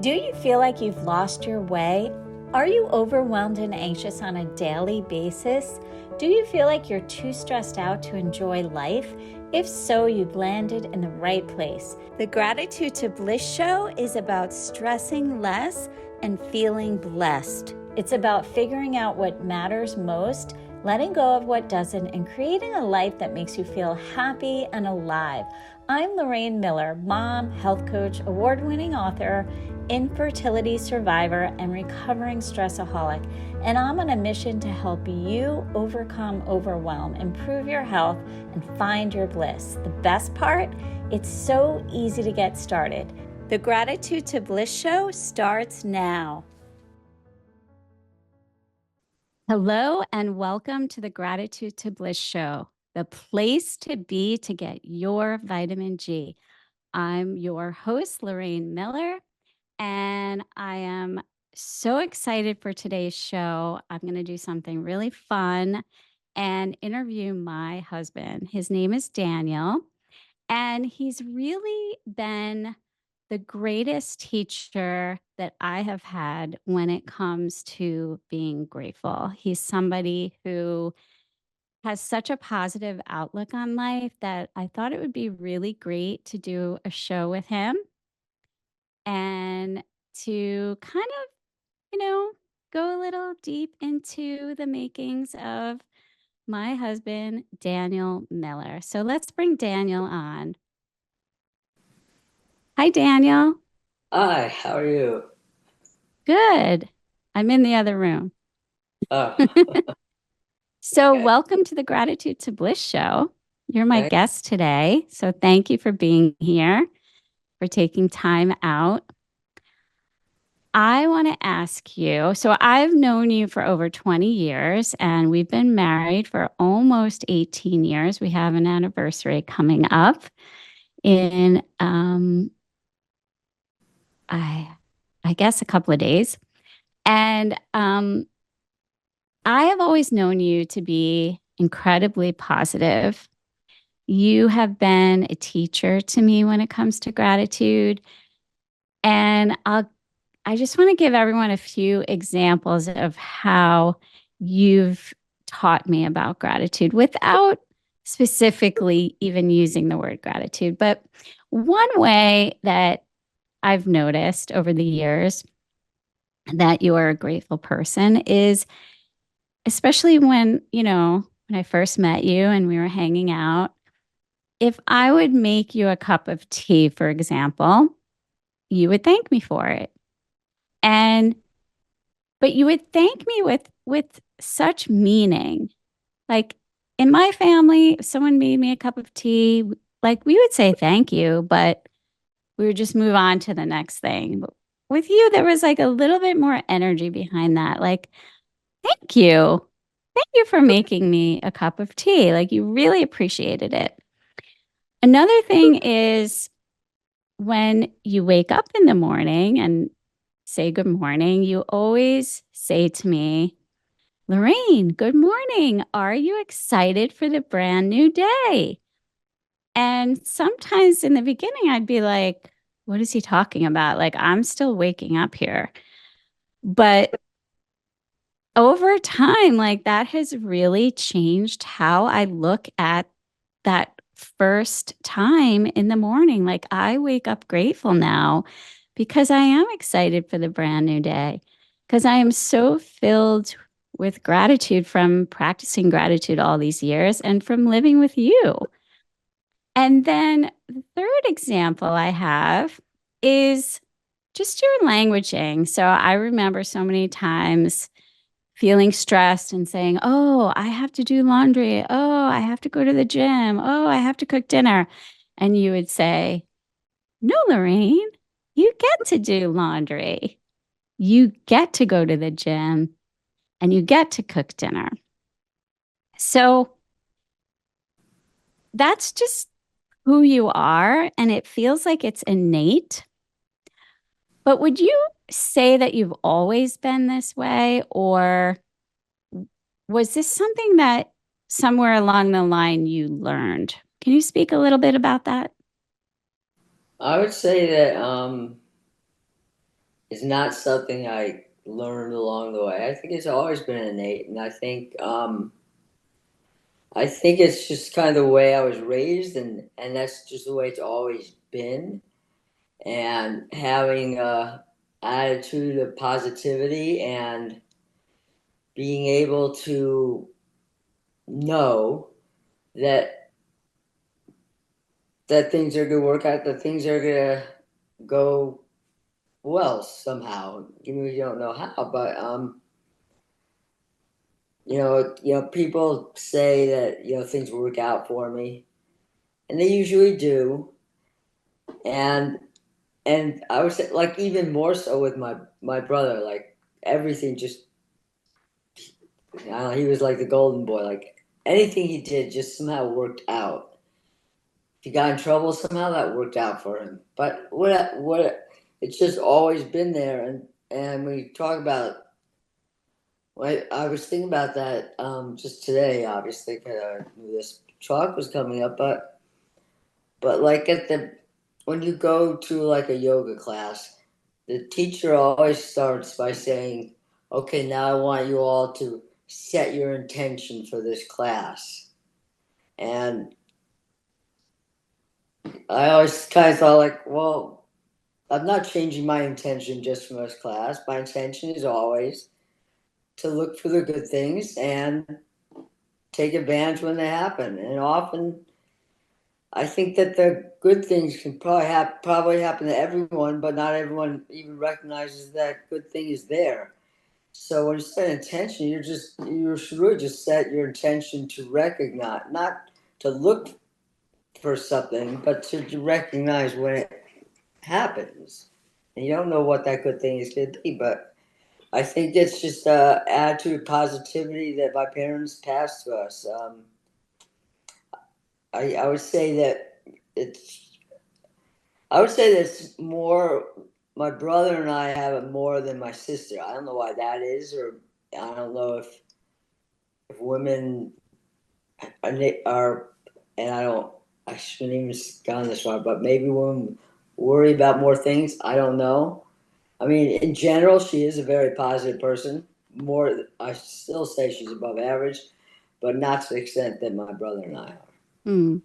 Do you feel like you've lost your way? Are you overwhelmed and anxious on a daily basis? Do you feel like you're too stressed out to enjoy life? If so, you've landed in the right place. The Gratitude to Bliss show is about stressing less and feeling blessed. It's about figuring out what matters most, letting go of what doesn't, and creating a life that makes you feel happy and alive. I'm Lorraine Miller, mom, health coach, award-winning author, infertility survivor, and recovering stressaholic. And I'm on a mission to help you overcome overwhelm, improve your health, and find your bliss. The best part? It's so easy to get started. The Gratitude to Bliss show starts now. Hello, and welcome to the Gratitude to Bliss show, the place to be to get your vitamin G. I'm your host, Lorraine Miller, and I am so excited for today's show. I'm going to do something really fun and interview my husband. His name is Daniel, and he's really been the greatest teacher that I have had when it comes to being grateful. He's somebody who has such a positive outlook on life that I thought it would be really great to do a show with him and to kind of, go a little deep into the makings of my husband, Daniel Miller. So let's bring Daniel on. Hi, Daniel. Hi, how are you? Good. I'm in the other room. Oh, So, okay. welcome to the Gratitude to Bliss show. You're my Thank, guest today. So, thank you for being here, for taking time out. I want to ask you, so I've known you for over 20 years and we've been married for almost 18 years. We have an anniversary coming up in I I guess a couple of days. And I have always known you to be incredibly positive. You have been a teacher to me when it comes to gratitude. And I just want to give everyone a few examples of how you've taught me about gratitude without specifically even using the word gratitude. But one way that I've noticed over the years that you are a grateful person is, especially when I first met you and we were hanging out, if I would make you a cup of tea, for example, you would thank me for it. And but you would thank me with such meaning. Like in my family, if someone made me a cup of tea, like we would say thank you, but we would just move on to the next thing. But with you, there was like a little bit more energy behind that. Like, thank you. Thank you for making me a cup of tea. Like you really appreciated it. Another thing is when you wake up in the morning and say good morning, you always say to me, Lorraine, good morning. Are you excited for the brand new day? And sometimes in the beginning, I'd be like, what is he talking about? Like, I'm still waking up here. But over time, like that has really changed how I look at that first time in the morning. Like, I wake up grateful now because I am excited for the brand new day, because I am so filled with gratitude from practicing gratitude all these years and from living with you. And then the third example I have is just your languaging. So I remember so many times feeling stressed and saying, oh, I have to do laundry. Oh, I have to go to the gym. Oh, I have to cook dinner. And you would say, no, Lorraine, you get to do laundry. You get to go to the gym and you get to cook dinner. So that's just who you are. And it feels like it's innate. But would you say that you've always been this way? Or was this something that somewhere along the line you learned? Can you speak a little bit about that? I would say that is not something I learned along the way. I think it's always been innate, and I think it's just kind of the way I was raised, and that's just the way it's always been. And having a attitude of positivity and being able to know that things are going to work out, that things are going to go well somehow. Even if you don't know how, but people say that things work out for me, and they usually do. And I would say, like, even more so with my brother, like everything just, I don't know, he was like the golden boy. Like anything he did just somehow worked out. If he got in trouble somehow, that worked out for him. But it's just always been there. And we talk about. Well, I was thinking about that just today, obviously, because I knew this talk was coming up. But like when you go to like a yoga class, the teacher always starts by saying, "Okay, now I want you all to set your intention for this class." And I always kind of thought, like, well, I'm not changing my intention just for this class. My intention is always to look for the good things and take advantage when they happen. And often, I think that the good things can probably happen to everyone, but not everyone even recognizes that good thing is there. So when you set an intention, you should really just set your intention to recognize, not to look for something, but to recognize when it happens. And you don't know what that good thing is going to be, but I think it's just a attitude of positivity that my parents passed to us. I would say that it's I would say that's more. My brother and I have it more than my sister. I don't know why that is, or I don't know if women are, and I don't. I shouldn't even gone this far, but maybe women worry about more things. I don't know. I mean, in general, she is a very positive person. More, I still say she's above average, but not to the extent that my brother and I are. Hmm.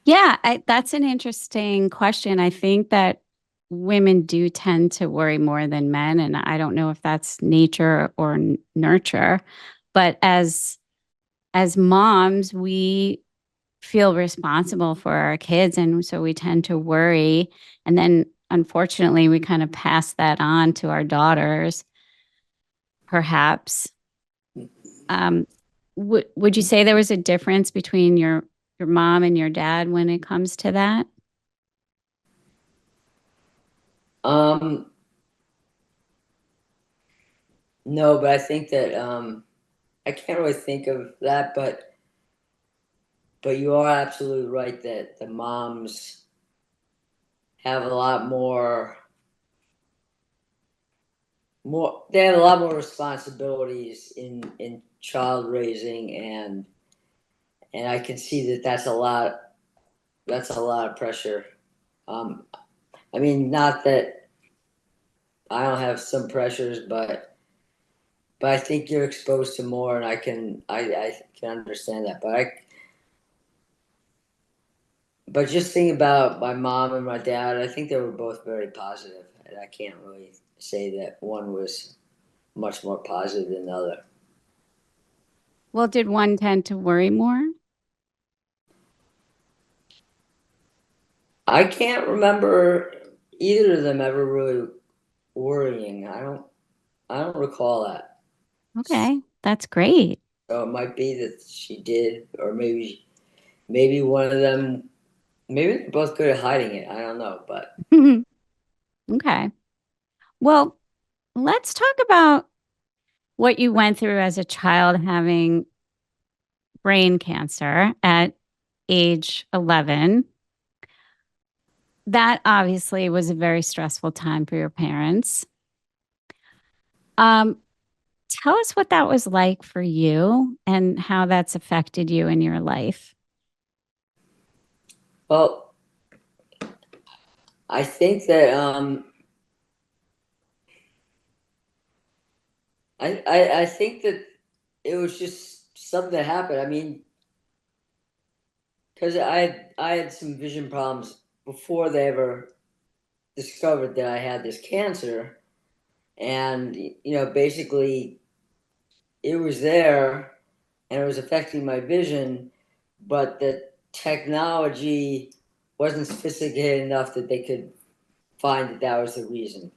Yeah, that's an interesting question. I think that women do tend to worry more than men, and I don't know if that's nature or nurture. But as moms, we feel responsible for our kids, and so we tend to worry. And then, unfortunately, we kind of pass that on to our daughters, perhaps. Um, would you say there was a difference between your mom and your dad when it comes to that? Um, no, but I think that I can't really think of that, but you are absolutely right that the moms have a lot more they have a lot more responsibilities in child raising, and I can see that that's a lot of pressure. Um, I mean, not that I don't have some pressures, but I think you're exposed to more, and I can understand that. But just think about my mom and my dad. I think they were both very positive, and I can't really say that one was much more positive than the other. Well, did one tend to worry more? I can't remember either of them ever really worrying. I don't recall that. Okay, that's great. So it might be that she did, or maybe one of them, maybe they're both good at hiding it. I don't know, but Okay. Well, let's talk about what you went through as a child having brain cancer at age 11. That obviously was a very stressful time for your parents. Um, Tell us what that was like for you and how that's affected you in your life. well, I think that I think that it was just something that happened. I mean, because I had some vision problems before they ever discovered that I had this cancer, and basically it was there and it was affecting my vision, but the technology wasn't sophisticated enough that they could find that that was the reason.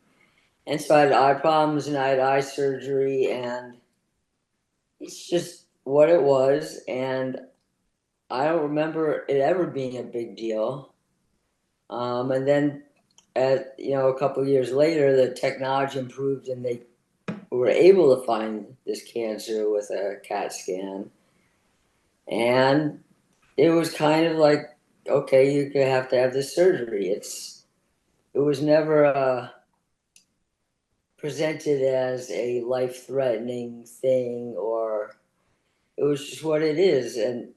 And so I had eye problems and I had eye surgery, and it's just what it was. And I don't remember it ever being a big deal. And then, a couple of years later, the technology improved and they were able to find this cancer with a CAT scan. And it was kind of like, okay, you're gonna have to have this surgery. It was never presented as a life-threatening thing, or it was just what it is. And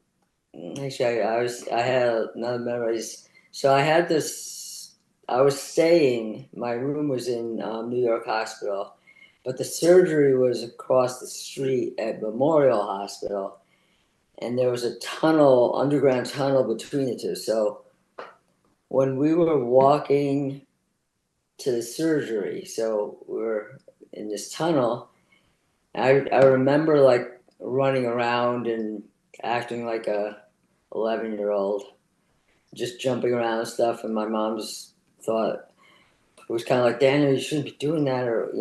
actually, I had another memories. So I had this. I was staying. My room was in New York Hospital, but the surgery was across the street at Memorial Hospital, and there was a tunnel, underground tunnel between the two. So when we were walking to the surgery, so we were in this tunnel. I remember like running around and acting like a 11-year-old, just jumping around and stuff. And my mom's thought it was kind of like, Daniel, you shouldn't be doing that, or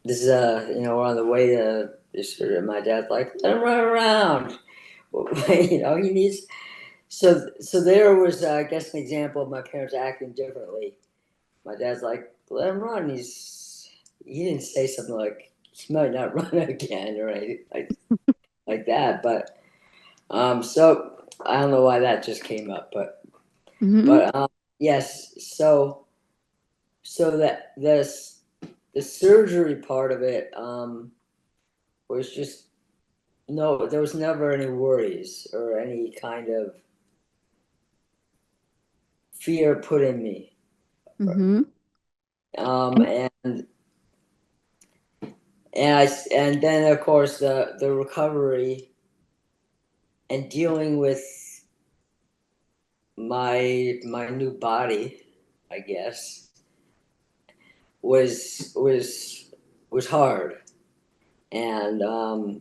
this is we're on the way to this. My dad's like, let him run around. He needs. So there was, I guess, an example of my parents acting differently. My dad's like, let him run. He didn't say something like he might not run again or anything like that. But so I don't know why that just came up, Hmm. but yes. So that the surgery part of it was just no. There was never any worries or any kind of fear put in me. Hmm. Um, And and and then of course the recovery and dealing with my new body, I guess, was hard. And I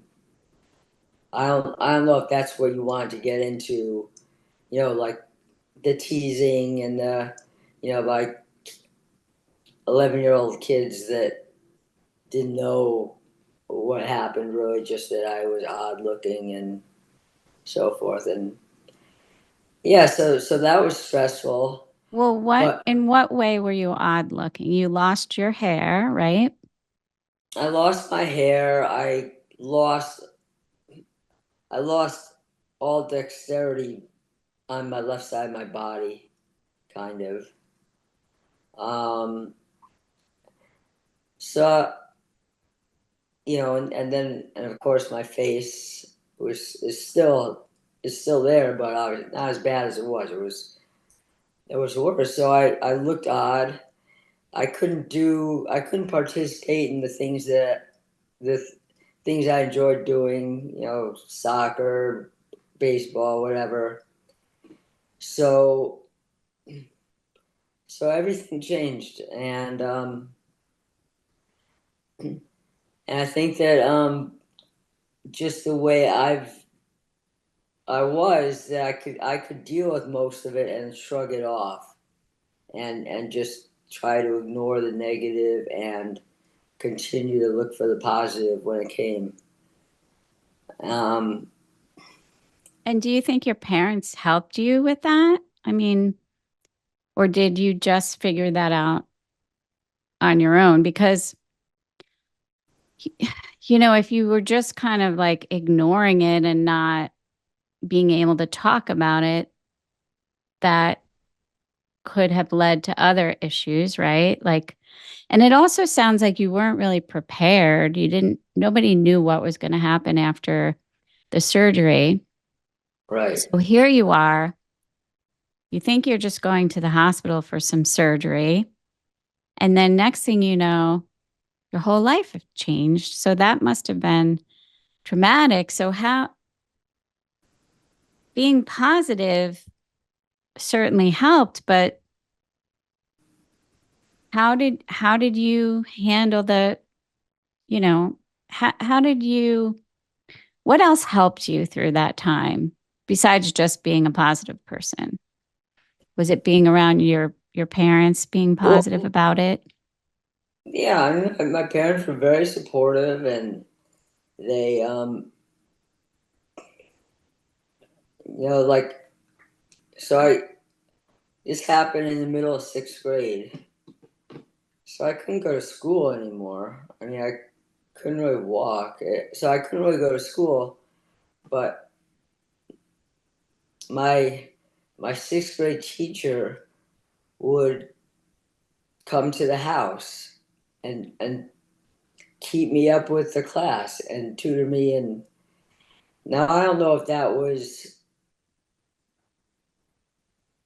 don't know if that's what you wanted to get into, like the teasing and the like 11-year-old kids that didn't know what happened, really just that I was odd looking and so forth. And yeah, so that was stressful. well, But in what way were you odd looking? You lost your hair, right? I lost my hair. I lost all dexterity on my left side of my body, kind of. Um, so and then and of course my face was is still there, but not as bad as it was. It was worse. So I looked odd. I couldn't participate in the things I enjoyed doing, soccer, baseball, whatever. So so everything changed, and I think that just the way I was, that I could deal with most of it and shrug it off, and just try to ignore the negative and continue to look for the positive when it came. Um, And do you think your parents helped you with that? I mean, or did you just figure that out on your own? Because, if you were just kind of like ignoring it and not being able to talk about it, that could have led to other issues, right? Like, and it also sounds like you weren't really prepared. Nobody knew what was going to happen after the surgery. right. So here you are. You think you're just going to the hospital for some surgery. And then next thing you know, your whole life changed. So that must have been traumatic. So how being positive certainly helped, but how did you handle the, you know, how did you what else helped you through that time besides just being a positive person? Was it being around your parents being positive Well, about it? yeah, I mean, my parents were very supportive, and they, like, so this happened in the middle of sixth grade, so I couldn't go to school anymore. I mean, I couldn't really walk, so I couldn't really go to school. But my my sixth grade teacher would come to the house and keep me up with the class and tutor me. And now I don't know if that was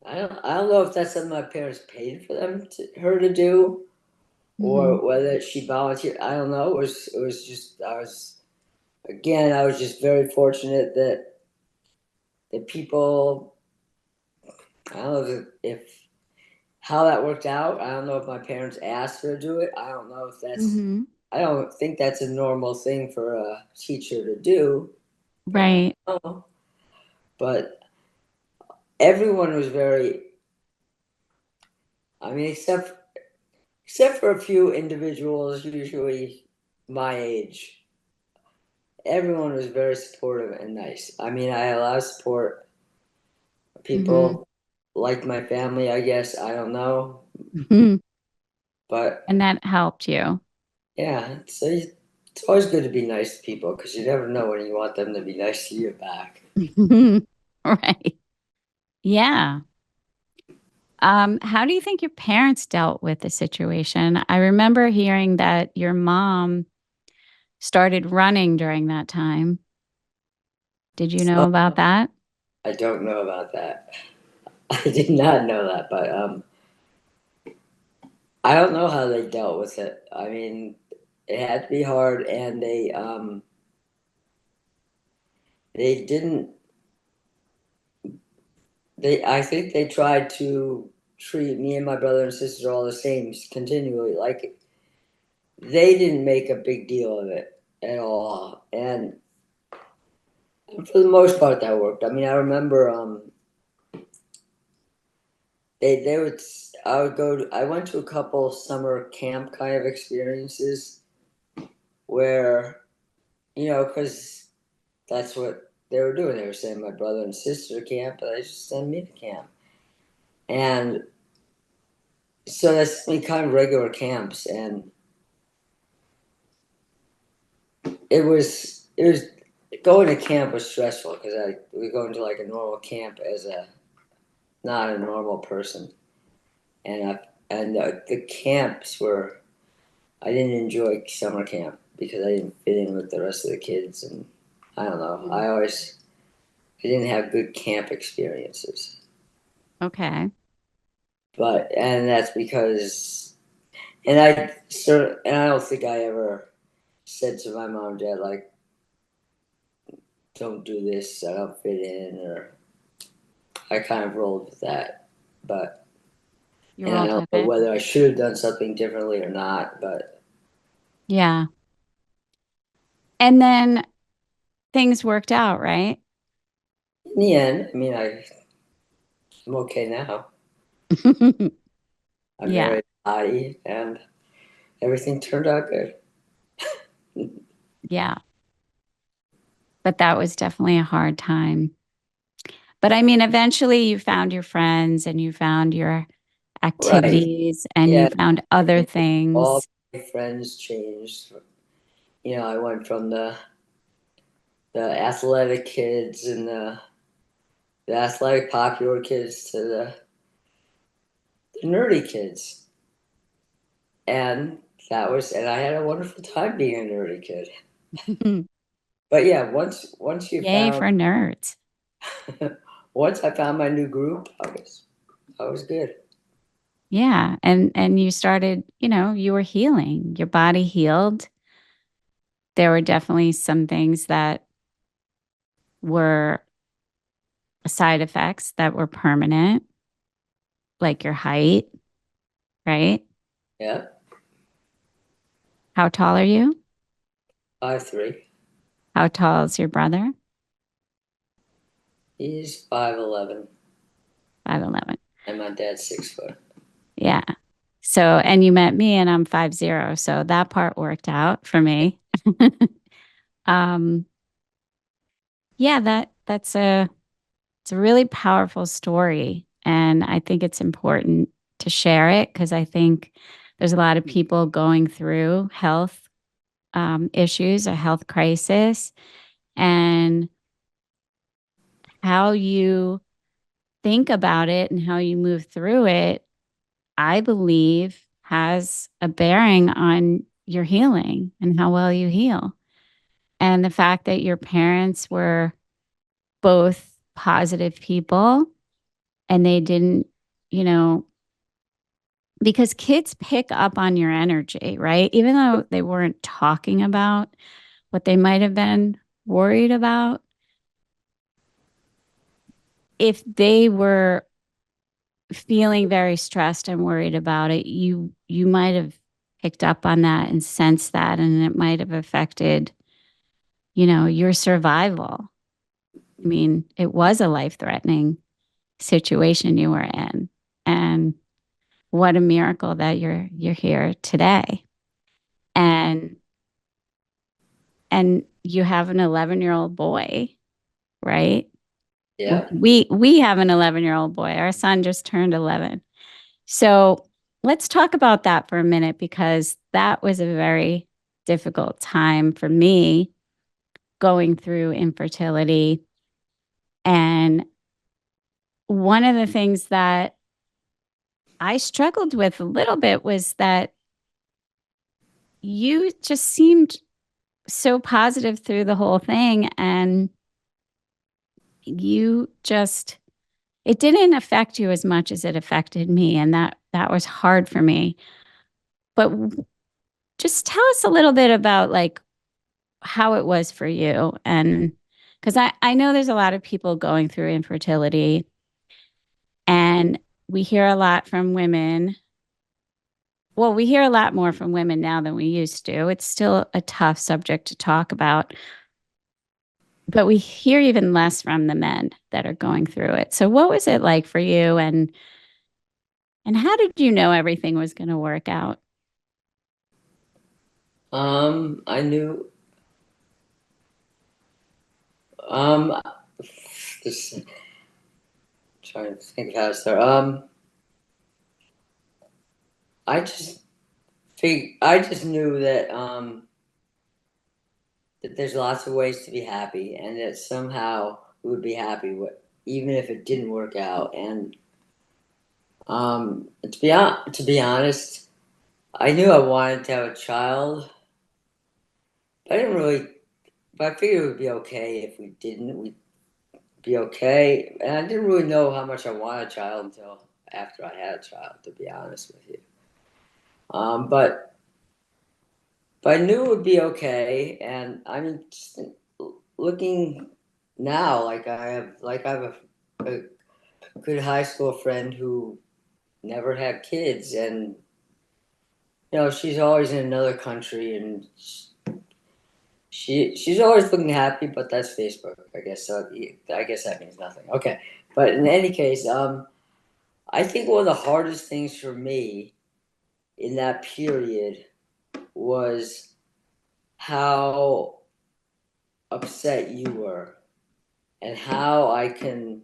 I don't know if that's something my parents paid for her to do, Hmm. or whether she volunteered. I don't know. It was just I was just very fortunate that people, I don't know if how that worked out. I don't know if my parents asked her to do it. I don't know if that's Hmm. I don't think that's a normal thing for a teacher to do. I Right. don't know. But everyone was very, I mean, except for a few individuals, usually my age, everyone was very supportive and nice. I mean, I had a lot of support. Hmm. People like my family, I guess. I don't know. Hmm. But And that helped you. yeah, it's always good to be nice to people because you never know when you want them to be nice to you back. Right. Yeah. How do you think your parents dealt with the situation? I remember hearing that your mom started running during that time. Did you know Oh, about that? I don't know about that. I did not know that, but I don't know how they dealt with it. I mean, it had to be hard, and they didn't. I think they tried to treat me and my brother and sister all the same continually. Like they didn't make a big deal of it at all, and for the most part, that worked. I mean, I remember they would I went to a couple summer camp kind of experiences where because that's what they were doing. They were saying my brother and sister camp, but they just send me to camp. And so that's me kind of regular camps. And it was going to camp was stressful because we go into like a normal camp as a not a normal person. And the camps were I didn't enjoy summer camp because I didn't fit in with the rest of the kids. And I don't know. Mm. I didn't have good camp experiences. Okay. And that's because and I don't think I ever said to my mom and dad like, "Don't do this. I don't fit in," or I kind of rolled with that. But You and I rolled don't with know it. whether I should have done something differently or not. But Yeah. And then things worked out, right? in the end, I mean, I'm okay now. I Yeah. married Lottie, and everything turned out good. Yeah. But that was definitely a hard time. But I mean, eventually you found your friends and you found your Right? activities and you Yeah. found other All things. my friends changed. I went from the athletic kids and the athletic popular kids to the nerdy kids. And and I had a wonderful time being a nerdy kid. But yeah, once you Yay found for nerds. once I found my new group, I was good. Yeah. And you started, you were healing. Your body healed. There were definitely some things that were side effects that were permanent, like your height, right? Yeah, How tall are you? 5'3". How tall is your brother? He's 5'11", 5'11". and my dad's 6 foot. Yeah. So, and you met me and I'm 5'0". So that part worked out for me. Um, yeah, it's a really powerful story. And I think it's important to share it because I think there's a lot of people going through health issues, a health crisis, and how you think about it and how you move through it, I believe has a bearing on your healing and how well you heal. And the fact that your parents were both positive people and they didn't, you know, because kids pick up on your energy, right? Even though they weren't talking about what they might have been worried about, if they were feeling very stressed and worried about it, you might have picked up on that and sensed that, and it might have affected, your survival. I mean, it was a life-threatening situation you were in. And what a miracle that you're here today. And and you have an 11-year-old boy, right? Well, Yeah. we have an 11-year-old boy. Our son just turned 11. So let's talk about that for a minute because that was a very difficult time for me going through infertility. And one of the things that I struggled with a little bit was that you just seemed so positive through the whole thing. And you just, it didn't affect you as much as it affected me. And that was hard for me. But just tell us a little bit about like how it was for you. And because I know there's a lot of people going through infertility, and we hear a lot from women. Well, we hear a lot more from women now than we used to. It's still a tough subject to talk about, but we hear even less from the men that are going through it. So what was it like for you, and how did you know everything was going to work out? I knew. Um, just trying to think how to start. I just I just knew that there's lots of ways to be happy, and that somehow we would be happy with, even if it didn't work out. And to be honest, I knew I wanted to have a child. I didn't really, but I figured it would be okay if we didn't. We'd be okay. And I didn't really know how much I wanted a child until after I had a child, to be honest with you. Um, but but I knew it would be okay. And I mean, just looking now, like I have a good high school friend who never had kids, and she's always in another country, and she's always looking happy, but that's Facebook, I guess. So I guess that means nothing. Okay, but in any case, I think one of the hardest things for me in that period was how upset you were, and how I can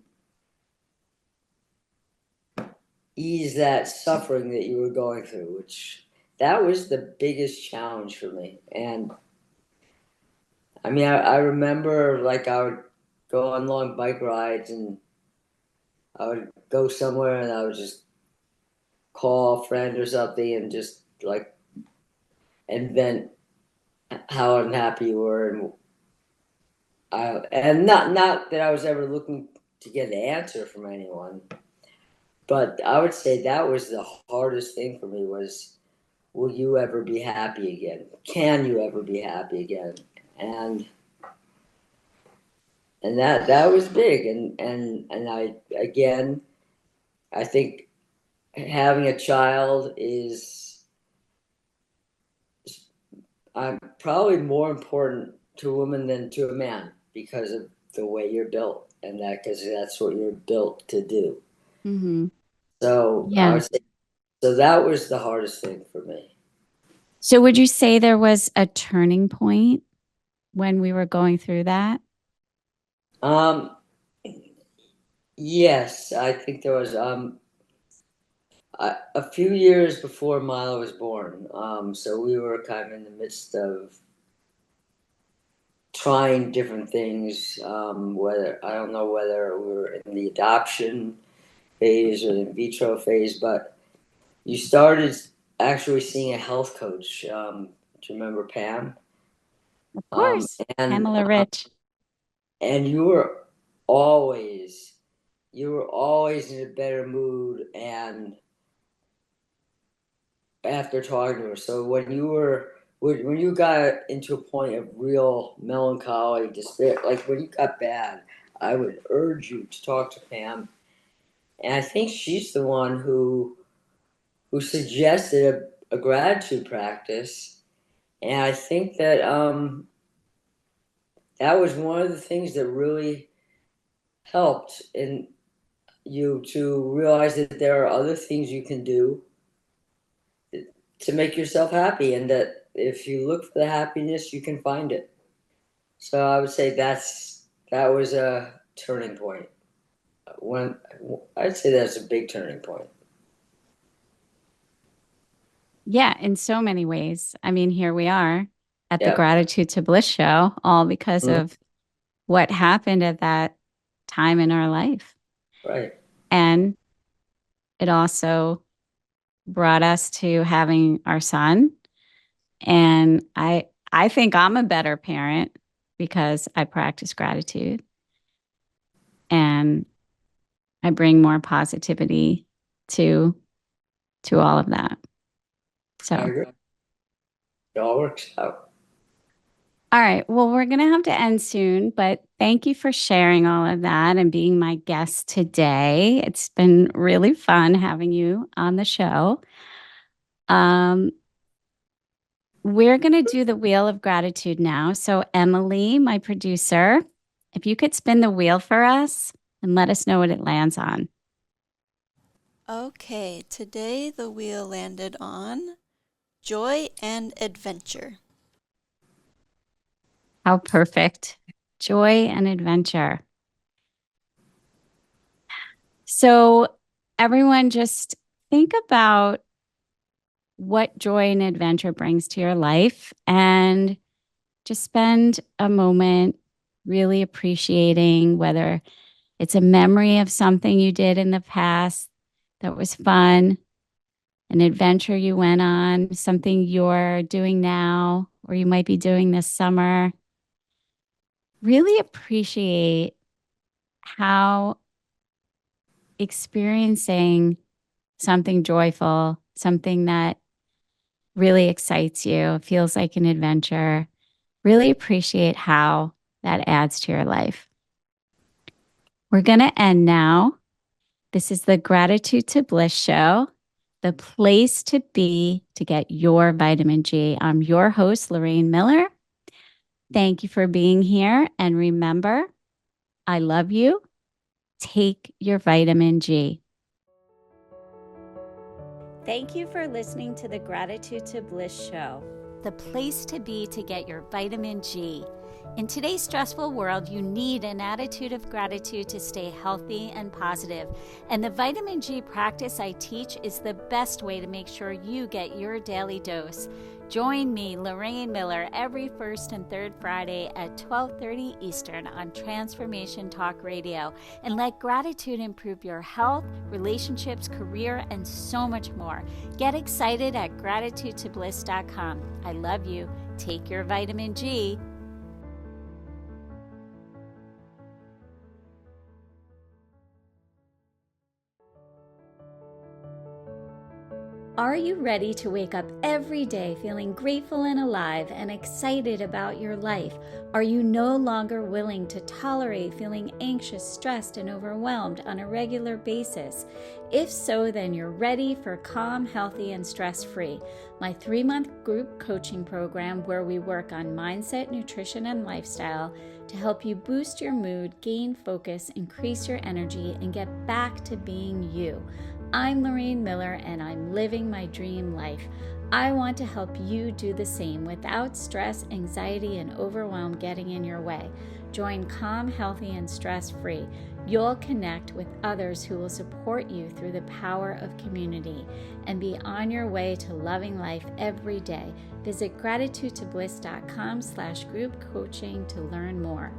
ease that suffering that you were going through, which that was the biggest challenge for me. And I mean, I remember like I would go on long bike rides, and I would go somewhere and I would just call a friend or something and just like and vent how unhappy you were. And not that I was ever looking to get an answer from anyone, but I would say that was the hardest thing for me was, will you ever be happy again? Can you ever be happy again? And that was big. And I, again, I think having a child is probably more important to a woman than to a man because of the way you're built, and that because that's what you're built to do. Mm-hmm. So I Yeah. would say, so that was the hardest thing for me. So would you say there was a turning point when we were going through that? Um, yes, I think there was a few years before Milo was born. So we were kind of in the midst of trying different things. Whether I don't know whether we were in the adoption phase or the in vitro phase, but you started actually seeing a health coach. Do you remember Pam? Of Um, course. and Pamela Rich. and always you were always in a better mood and after talking to her. So when you got into a point of real melancholy, despair, like when you got bad, I would urge you to talk to Pam. And I think she's the one who suggested a gratitude practice. And I think that that was one of the things that really helped in you to realize that there are other things you can do to make yourself happy, and that if you look for the happiness, you can find it. So I would say that was a turning point. When I'd say that's a big turning point. Yeah, in so many ways. I mean, here we are at the Yeah. Gratitude to Bliss show, all because Mhm. of what happened at that time in our life. Right. And it also brought us to having our son. And I think I'm a better parent because I practice gratitude and I bring more positivity to all of that. I So agree. It all works out. all right. Well, we're going to have to end soon, but thank you for sharing all of that and being my guest today. It's been really fun having you on the show. Um, we're going to do the wheel of gratitude now. So, Emily, my producer, if you could spin the wheel for us and let us know what it lands on. Okay, today the wheel landed on joy and adventure. How perfect. Joy and adventure. So, everyone, just think about what joy and adventure brings to your life and just spend a moment really appreciating whether it's a memory of something you did in the past that was fun, an adventure you went on, something you're doing now, or you might be doing this summer. Really appreciate how experiencing something joyful, something that really excites you, feels like an adventure, really appreciate how that adds to your life. We're going to end now. This is the Gratitude to Bliss show, the place to be to get your vitamin G. I'm your host, Lorraine Miller. Thank you for being here. And remember, I love you. Take your vitamin G. Thank you for listening to the Gratitude to Bliss show, the place to be to get your vitamin G. In today's stressful world, you need an attitude of gratitude to stay healthy and positive. And the vitamin G practice I teach is the best way to make sure you get your daily dose. Join me, Lorraine Miller, every first and third Friday at 12:30 Eastern on Transformation Talk Radio, and let gratitude improve your health, relationships, career, and so much more. Get excited at gratitudetobliss.com. I love you. Take your vitamin G. Are you ready to wake up every day feeling grateful and alive and excited about your life? Are you no longer willing to tolerate feeling anxious, stressed, and overwhelmed on a regular basis? If so, then you're ready for Calm, Healthy, and Stress-Free, my 3-month group coaching program where we work on mindset, nutrition, and lifestyle to help you boost your mood, gain focus, increase your energy, and get back to being you. I'm Lorraine Miller, and I'm living my dream life. I want to help you do the same without stress, anxiety, and overwhelm getting in your way. Join Calm, Healthy, and Stress-Free. You'll connect with others who will support you through the power of community and be on your way to loving life every day. Visit gratitudetobliss.com/group coaching to learn more.